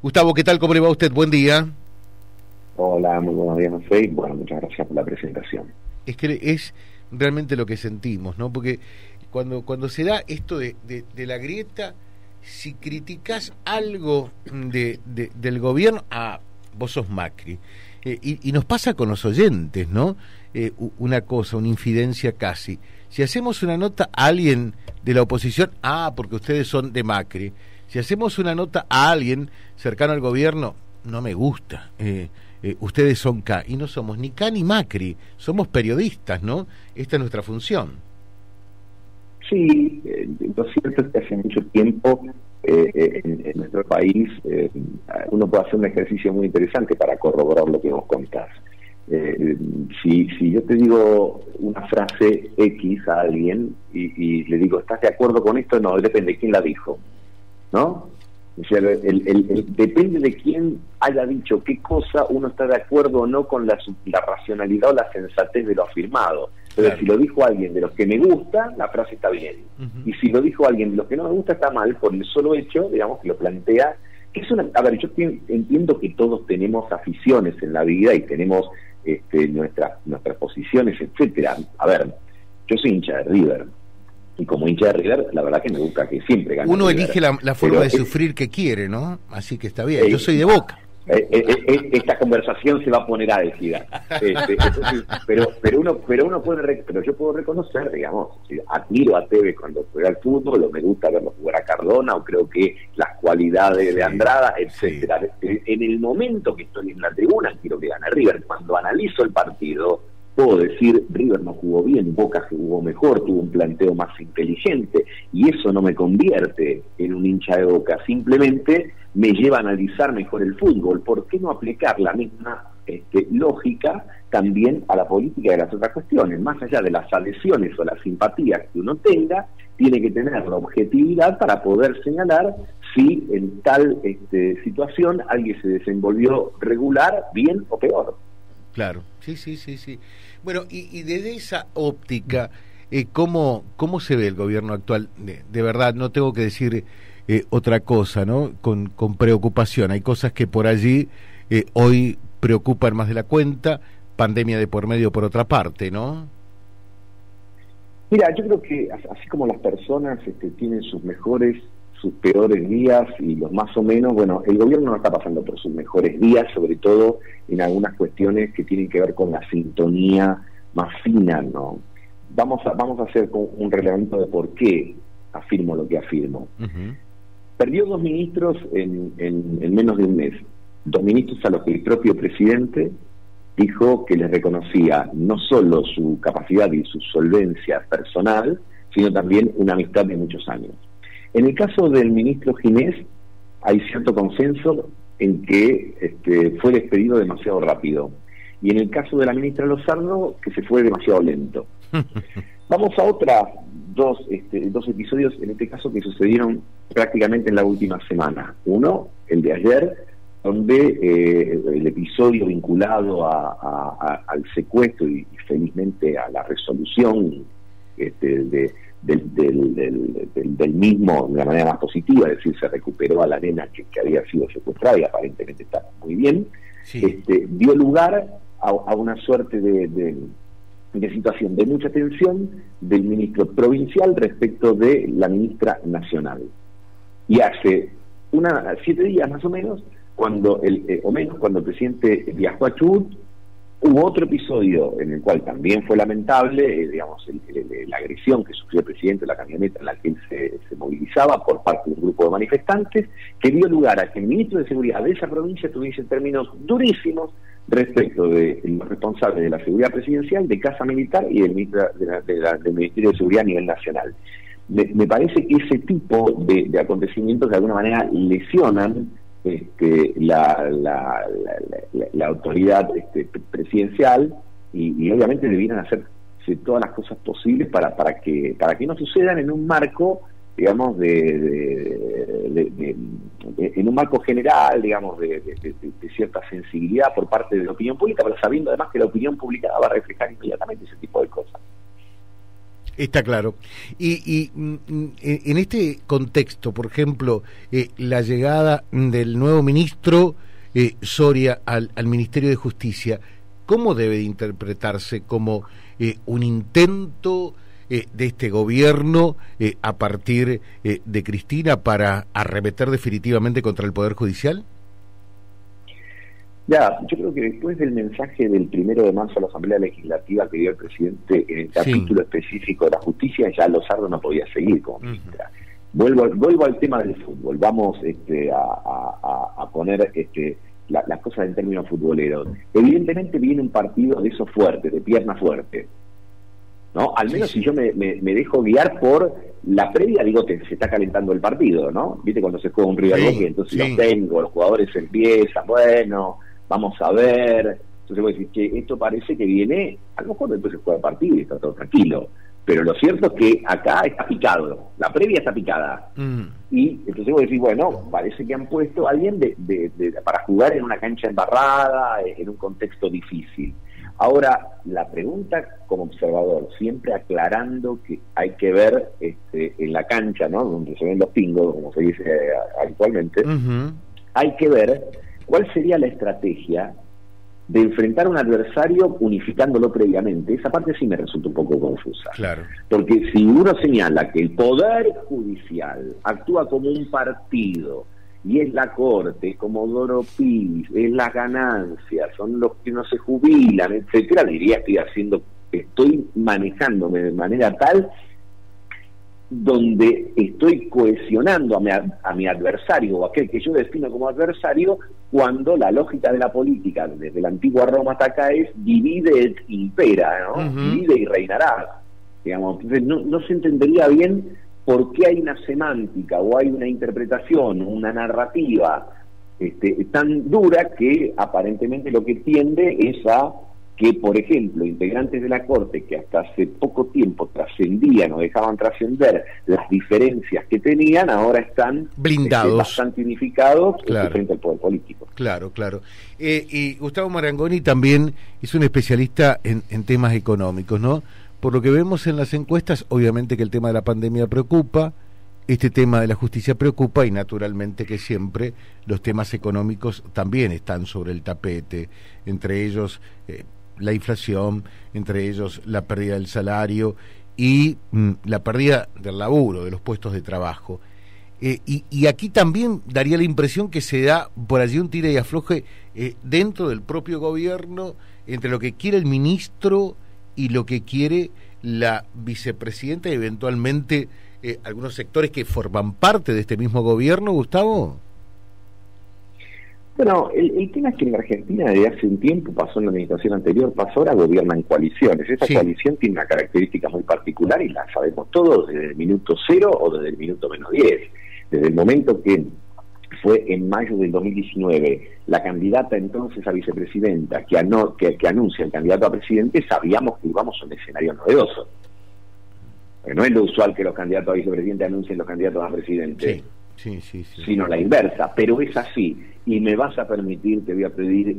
Gustavo, ¿qué tal? ¿Cómo le va a usted? Buen día. Hola, muy buenos días, José. Bueno, muchas gracias por la presentación. Es que es realmente lo que sentimos, ¿no? Porque cuando se da esto de la grieta, si criticás algo del gobierno, vos sos Macri. Y nos pasa con los oyentes, ¿no? Una cosa, una infidencia casi. Si hacemos una nota a alguien de la oposición, porque ustedes son de Macri. Si hacemos una nota a alguien cercano al gobierno, no me gusta. Ustedes son K, y no somos ni K ni Macri, somos periodistas, ¿no? Esta es nuestra función. Sí, lo cierto es que hace mucho tiempo en nuestro país uno puede hacer un ejercicio muy interesante para corroborar lo que vos contás. Si yo te digo una frase X a alguien y le digo, ¿estás de acuerdo con esto? No, depende de quién la dijo, ¿no? O sea, depende de quién haya dicho qué cosa, uno está de acuerdo o no con la racionalidad o la sensatez de lo afirmado. Pero claro, si lo dijo alguien de los que me gusta, la frase está bien. Y si lo dijo alguien de los que no me gusta, está mal, por el solo hecho, digamos, que lo plantea. Que es a ver, yo entiendo que todos tenemos aficiones en la vida y tenemos nuestras posiciones, etcétera. A ver, yo soy hincha de River. Y como hincha de River, la verdad que me gusta que siempre gane Uno River. Elige la forma de sufrir que quiere, ¿no? Así que está bien. Yo soy de Boca. Esta conversación se va a poner ácida. Entonces, pero yo puedo reconocer, digamos, admiro a Tevez cuando juega al fútbol, o me gusta verlo jugar a Cardona, o creo que las cualidades de Andrada, etcétera. En el momento que estoy en la tribuna, quiero que gane River. Cuando analizo el partido, puedo decir, River no jugó bien, Boca jugó mejor, tuvo un planteo más inteligente, y eso no me convierte en un hincha de Boca, simplemente me lleva a analizar mejor el fútbol. ¿Por qué no aplicar la misma lógica también a la política de las otras cuestiones? Más allá de las adhesiones o las simpatías que uno tenga, tiene que tener la objetividad para poder señalar si en tal situación alguien se desenvolvió regular, bien o peor. Claro, sí. Bueno, y desde esa óptica, ¿cómo se ve el gobierno actual? De verdad, no tengo que decir otra cosa, ¿no? Con preocupación. Hay cosas que por allí hoy preocupan más de la cuenta, pandemia de por medio por otra parte, ¿no? Mira, yo creo que así como las personas tienen sus mejores, sus peores días y los más o menos, bueno, el gobierno no está pasando por sus mejores días, sobre todo en algunas cuestiones que tienen que ver con la sintonía más fina, ¿no? Vamos a hacer un relevamiento de por qué afirmo lo que afirmo. Perdió 2 ministros en menos de un mes. 2 ministros a los que el propio presidente dijo que les reconocía no solo su capacidad y su solvencia personal, sino también una amistad de muchos años. En el caso del ministro Ginés, hay cierto consenso en que fue despedido demasiado rápido. Y en el caso de la ministra Lozano, que se fue demasiado lento. Vamos a otras dos episodios, en este caso, que sucedieron prácticamente en la última semana. Uno, el de ayer, donde el episodio vinculado al secuestro y felizmente a la resolución del mismo de la manera más positiva, es decir, se recuperó a la nena que había sido secuestrada y aparentemente está muy bien, sí. Dio lugar a una suerte de situación de mucha tensión del ministro provincial respecto de la ministra nacional. Y hace 7 días más o menos, cuando el presidente viajó a Chubut, hubo otro episodio en el cual también fue lamentable, la agresión que sufrió el presidente de la camioneta en la que él se movilizaba por parte de un grupo de manifestantes, que dio lugar a que el ministro de Seguridad de esa provincia tuviese términos durísimos respecto de los responsables de la seguridad presidencial, de Casa Militar y del Ministerio de Seguridad a nivel nacional. Me parece que ese tipo de acontecimientos de alguna manera lesionan la autoridad presidencial y obviamente debieran hacerse todas las cosas posibles para que no sucedan en un marco, digamos, en un marco general, digamos, de cierta sensibilidad por parte de la opinión pública, pero sabiendo además que la opinión pública va a reflejar inmediatamente ese tipo de cosas. Está claro. En este contexto, por ejemplo, la llegada del nuevo ministro Soria al Ministerio de Justicia, ¿cómo debe de interpretarse como un intento de este gobierno a partir de Cristina para arremeter definitivamente contra el Poder Judicial? Ya, yo creo que después del mensaje del 1 de marzo a la Asamblea Legislativa que dio el presidente en el capítulo específico de la justicia, ya Lozardo no podía seguir como ministra. Vuelvo al tema del fútbol. Vamos a poner las cosas en términos futboleros. Evidentemente viene un partido de esos fuertes, de pierna fuerte, ¿no? Al menos si yo me dejo guiar por la previa, digo que se está calentando el partido, ¿no? Viste cuando se juega un River Boca, entonces los tengo, los jugadores empiezan, bueno, vamos a ver. Entonces voy a decir que esto parece que viene, a lo mejor después se juega el partido y está todo tranquilo. Pero lo cierto es que acá está picado, la previa está picada. Y entonces voy a decir, bueno, parece que han puesto a alguien para jugar en una cancha embarrada, en un contexto difícil. Ahora, la pregunta como observador, siempre aclarando que hay que ver en la cancha, ¿no? Donde se ven los pingos, como se dice habitualmente, hay que ver cuál sería la estrategia de enfrentar a un adversario unificándolo previamente. Esa parte sí me resulta un poco confusa. Claro. Porque si uno señala que el Poder Judicial actúa como un partido, y es la Corte, es Comodoro Pi, es las ganancias, son los que no se jubilan, etcétera, diría estoy manejándome de manera tal donde estoy cohesionando a mi adversario o aquel que yo defino como adversario, cuando la lógica de la política desde la antigua Roma hasta acá es divide et impera, ¿no? Divide y reinará, digamos. Entonces no se entendería bien por qué hay una semántica o hay una interpretación, una narrativa tan dura que aparentemente lo que tiende es a que, por ejemplo, integrantes de la Corte que hasta hace poco tiempo trascendían o dejaban trascender las diferencias que tenían, ahora están blindados, bastante unificados claro, frente al poder político. Claro, claro. Y Gustavo Marangoni también es un especialista en temas económicos, ¿no? Por lo que vemos en las encuestas, obviamente que el tema de la pandemia preocupa, este tema de la justicia preocupa y naturalmente que siempre los temas económicos también están sobre el tapete, entre ellos la inflación, entre ellos la pérdida del salario y la pérdida del laburo, de los puestos de trabajo. Y aquí también daría la impresión que se da por allí un tira y afloje dentro del propio gobierno entre lo que quiere el ministro y lo que quiere la vicepresidenta y eventualmente algunos sectores que forman parte de este mismo gobierno, Gustavo. Bueno, el tema es que en la Argentina desde hace un tiempo, pasó en la administración anterior, pasó, ahora gobiernan coaliciones. Esa coalición tiene una característica muy particular y la sabemos todos desde el minuto 0 o desde el minuto -10. Desde el momento que fue en mayo del 2019 la candidata entonces a vicepresidenta que anuncia el candidato a presidente, sabíamos que íbamos a un escenario novedoso. Porque no es lo usual que los candidatos a vicepresidente anuncien los candidatos a presidente, sí, sino la inversa, pero es así. Y me vas a permitir, te voy a pedir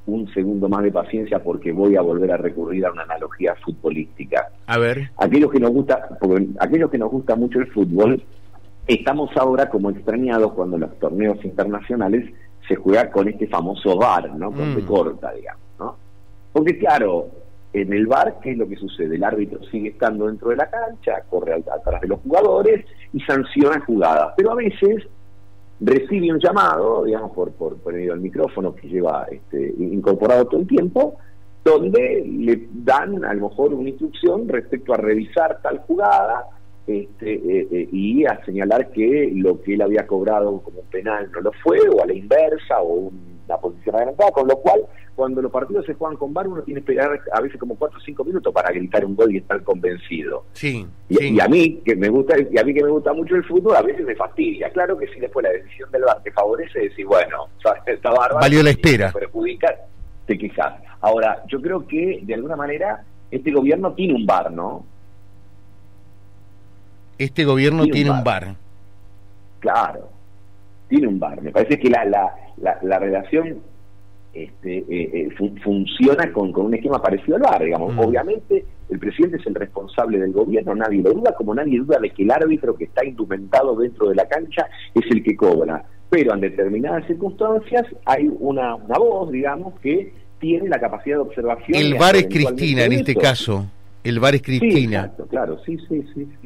un segundo más de paciencia porque voy a volver a recurrir a una analogía futbolística. A ver. Aquellos que nos gusta mucho el fútbol, estamos ahora como extrañados cuando en los torneos internacionales se juega con este famoso VAR, ¿no? Con de corta, digamos, ¿no? Porque claro, en el VAR, ¿qué es lo que sucede? El árbitro sigue estando dentro de la cancha, corre atrás de los jugadores y sanciona jugadas, pero a veces recibe un llamado, digamos, por medio del micrófono que lleva incorporado todo el tiempo, donde le dan a lo mejor una instrucción respecto a revisar tal jugada y a señalar que lo que él había cobrado como un penal no lo fue, o a la inversa, o una posición adelantada, con lo cual cuando los partidos se juegan con VAR uno tiene que esperar a veces como 4 o 5 minutos para gritar un gol y estar convencido. Y a mí que me gusta mucho el fútbol, a veces me fastidia. Claro que si después la decisión del VAR te favorece, decís, bueno, está bárbaro, valió la espera, te perjudica, te quejas. Ahora, yo creo que de alguna manera este gobierno tiene un VAR, ¿no? Este gobierno tiene un VAR. Claro, tiene un VAR. Me parece que la relación funciona con un esquema parecido al VAR, digamos. Obviamente el presidente es el responsable del gobierno, nadie lo duda, como nadie duda de que el árbitro que está indumentado dentro de la cancha es el que cobra, pero en determinadas circunstancias hay una voz, digamos, que tiene la capacidad de observación. El VAR es Cristina en este caso. El VAR es Cristina. Sí, exacto, claro, sí,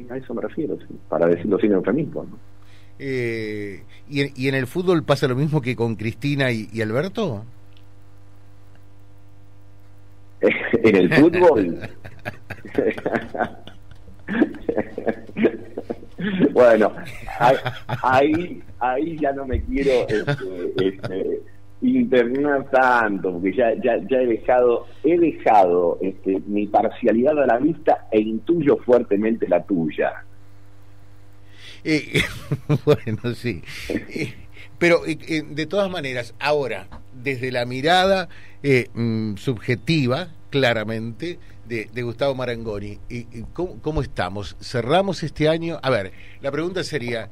a eso me refiero, sí, para decirlo sin eufemismo, ¿no? ¿Y en el fútbol pasa lo mismo que con Cristina y Alberto? En el fútbol. Bueno, ahí ya no me quiero internar tanto, porque ya he dejado mi parcialidad a la vista e intuyo fuertemente la tuya. Bueno, sí. Pero de todas maneras, ahora, desde la mirada subjetiva, claramente, de Gustavo Marangoni, ¿cómo estamos? ¿Cerramos este año? A ver, la pregunta sería,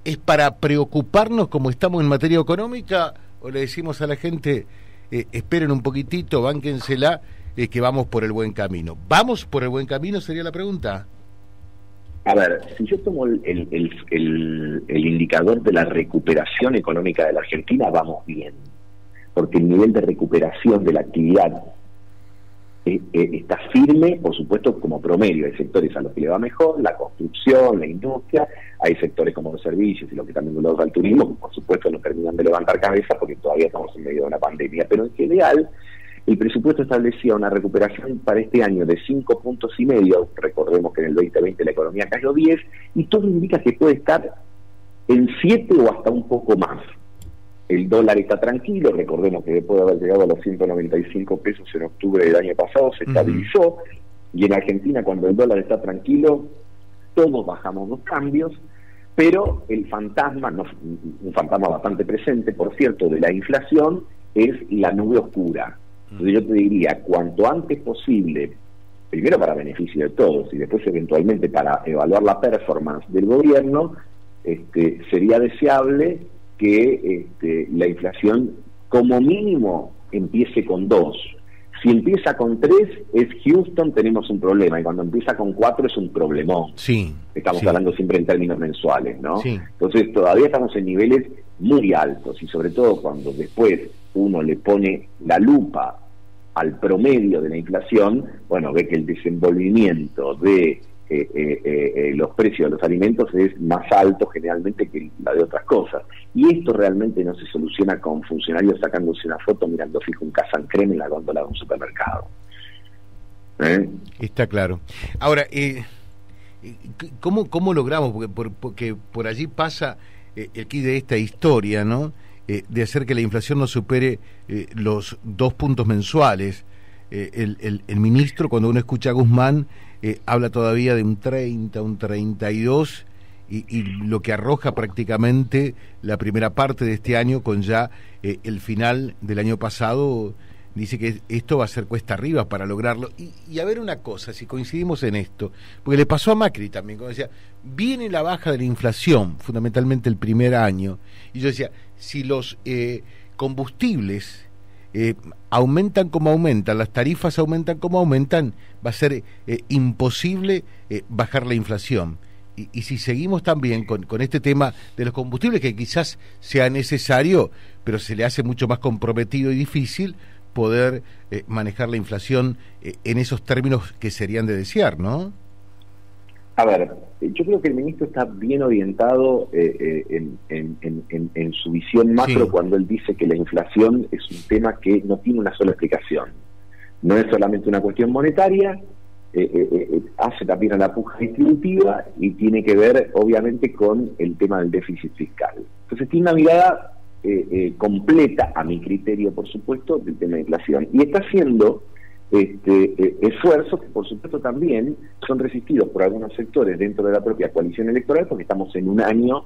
¿es para preocuparnos como estamos en materia económica o le decimos a la gente, esperen un poquitito, bánquensela, que vamos por el buen camino? ¿Vamos por el buen camino? Sería la pregunta. A ver, si yo tomo el indicador de la recuperación económica de la Argentina, vamos bien, porque el nivel de recuperación de la actividad está firme, por supuesto, como promedio. Hay sectores a los que le va mejor, la construcción, la industria, hay sectores como los servicios y lo que también lo al turismo, que por supuesto no terminan de levantar cabeza porque todavía estamos en medio de una pandemia, pero en general el presupuesto establecía una recuperación para este año de 5,5 puntos. Recordemos que en el 2020 la economía cayó 10, y todo indica que puede estar en 7 o hasta un poco más. El dólar está tranquilo, recordemos que después de haber llegado a los 195 pesos en octubre del año pasado, se estabilizó, y en Argentina cuando el dólar está tranquilo, todos bajamos los cambios, pero el fantasma, un fantasma bastante presente, por cierto, de la inflación, es la nube oscura. Entonces yo te diría, cuanto antes posible, primero para beneficio de todos y después eventualmente para evaluar la performance del gobierno, sería deseable que la inflación como mínimo empiece con 2. Si empieza con 3 es Houston, tenemos un problema, y cuando empieza con 4 es un problemón. Sí, estamos hablando siempre en términos mensuales, ¿no? Sí. Entonces todavía estamos en niveles muy altos, y sobre todo cuando después uno le pone la lupa al promedio de la inflación, bueno, ve que el desenvolvimiento de los precios de los alimentos es más alto generalmente que la de otras cosas. Y esto realmente no se soluciona con funcionarios sacándose una foto mirando fijo un Casan Creme en la góndola de un supermercado. Está claro. Ahora, ¿cómo logramos? Porque por allí pasa el quid de esta historia, ¿no? De hacer que la inflación no supere los 2 puntos mensuales. El ministro, cuando uno escucha a Guzmán, habla todavía de un 30, un 32, y lo que arroja prácticamente la primera parte de este año con ya el final del año pasado, dice que esto va a ser cuesta arriba para lograrlo. Y a ver una cosa, si coincidimos en esto, porque le pasó a Macri también, cuando decía, viene la baja de la inflación, fundamentalmente el primer año, y yo decía, si los combustibles aumentan como aumentan, las tarifas aumentan como aumentan, va a ser imposible bajar la inflación. Y si seguimos también con este tema de los combustibles, que quizás sea necesario, pero se le hace mucho más comprometido y difícil poder manejar la inflación en esos términos que serían de desear, ¿no? A ver, yo creo que el ministro está bien orientado en su visión macro, sí, cuando él dice que la inflación es un tema que no tiene una sola explicación. No es solamente una cuestión monetaria, hace también a la puja distributiva y tiene que ver, obviamente, con el tema del déficit fiscal. Entonces tiene una mirada completa, a mi criterio, por supuesto, del tema de inflación. Y está haciendo esfuerzos que, por supuesto, también son resistidos por algunos sectores dentro de la propia coalición electoral, porque estamos en un año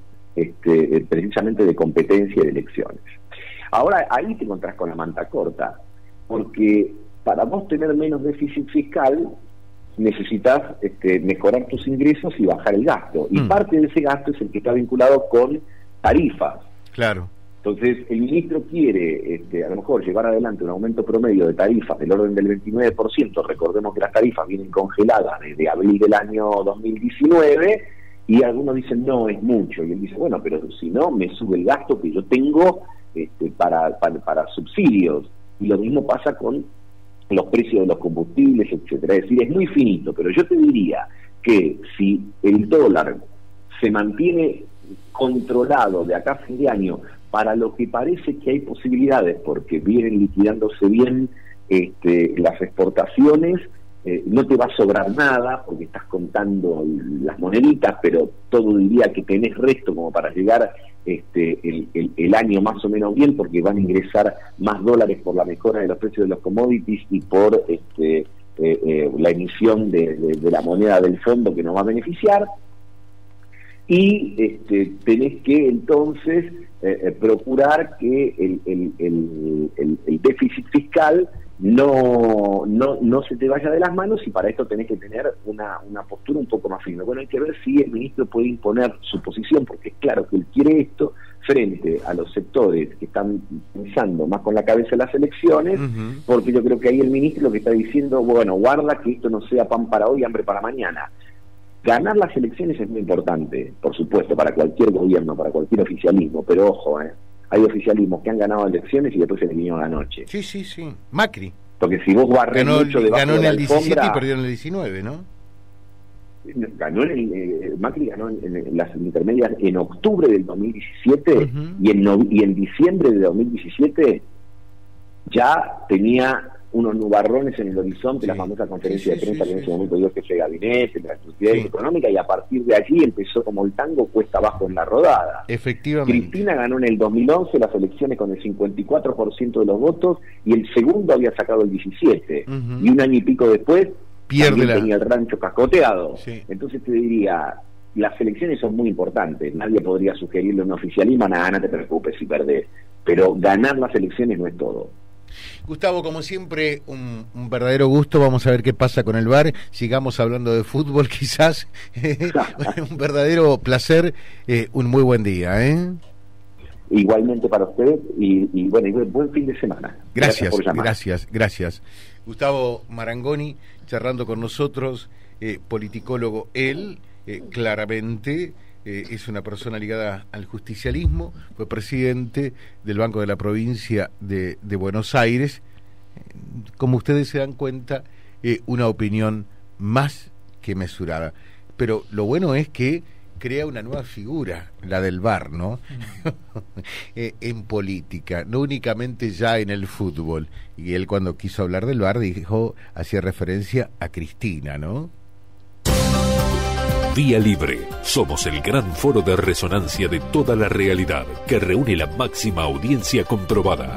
precisamente de competencia y de elecciones. Ahora, ahí te encontrás con la manta corta, porque para vos tener menos déficit fiscal necesitas mejorar tus ingresos y bajar el gasto. Y parte de ese gasto es el que está vinculado con tarifas. Claro. Entonces, el ministro quiere, a lo mejor, llevar adelante un aumento promedio de tarifas del orden del 29%. Recordemos que las tarifas vienen congeladas desde abril del año 2019, y algunos dicen, no, es mucho. Y él dice, bueno, pero si no, me sube el gasto que yo tengo para subsidios. Y lo mismo pasa con los precios de los combustibles, etcétera. Es decir, es muy finito, pero yo te diría que si el dólar se mantiene controlado de acá a fin de año, para lo que parece que hay posibilidades, porque vienen liquidándose bien las exportaciones, no te va a sobrar nada, porque estás contando las moneditas, pero todo diría que tenés resto como para llegar el año más o menos bien, porque van a ingresar más dólares por la mejora de los precios de los commodities y por la emisión de la moneda del fondo, que nos va a beneficiar. Y tenés que entonces procurar que el déficit fiscal no se te vaya de las manos, y para esto tenés que tener una postura un poco más firme. Bueno, hay que ver si el ministro puede imponer su posición, porque es claro que él quiere esto frente a los sectores que están pensando más con la cabeza en las elecciones, porque yo creo que ahí el ministro lo que está diciendo, bueno, guarda que esto no sea pan para hoy, hambre para mañana. Ganar las elecciones es muy importante, por supuesto, para cualquier gobierno, para cualquier oficialismo, pero ojo, hay oficialismos que han ganado elecciones y después se eliminaron la noche. Sí. Macri. Porque si vos barres mucho debajo ganó en el 17 y alfombra, perdió en el 19, ¿no? Macri ganó en las intermedias en octubre del 2017, y en diciembre de 2017 ya tenía unos nubarrones en el horizonte, la famosa conferencia de prensa que en ese momento dio jefe de gabinete, de la estructura económica, y a partir de allí empezó como el tango cuesta abajo en la rodada. Efectivamente. Cristina ganó en el 2011 las elecciones con el 54% de los votos, y el segundo había sacado el 17%, y un año y pico después tenía el rancho cascoteado. Entonces te diría, las elecciones son muy importantes, nadie podría sugerirle a un oficialismo, nada, no te preocupes si perdés, pero ganar las elecciones no es todo. Gustavo, como siempre, un verdadero gusto. Vamos a ver qué pasa con el VAR. Sigamos hablando de fútbol, quizás. Un verdadero placer. Un muy buen día, Igualmente para ustedes, y bueno, buen fin de semana. Gracias por llamar. Gracias. Gustavo Marangoni, charlando con nosotros, politicólogo él, claramente. Es una persona ligada al justicialismo, fue presidente del Banco de la Provincia de Buenos Aires. Como ustedes se dan cuenta, una opinión más que mesurada. Pero lo bueno es que crea una nueva figura, la del VAR, ¿no? En política, no únicamente ya en el fútbol. Y él, cuando quiso hablar del VAR, hacía referencia a Cristina, ¿no? Vía Libre. Somos el gran foro de resonancia de toda la realidad, que reúne la máxima audiencia comprobada.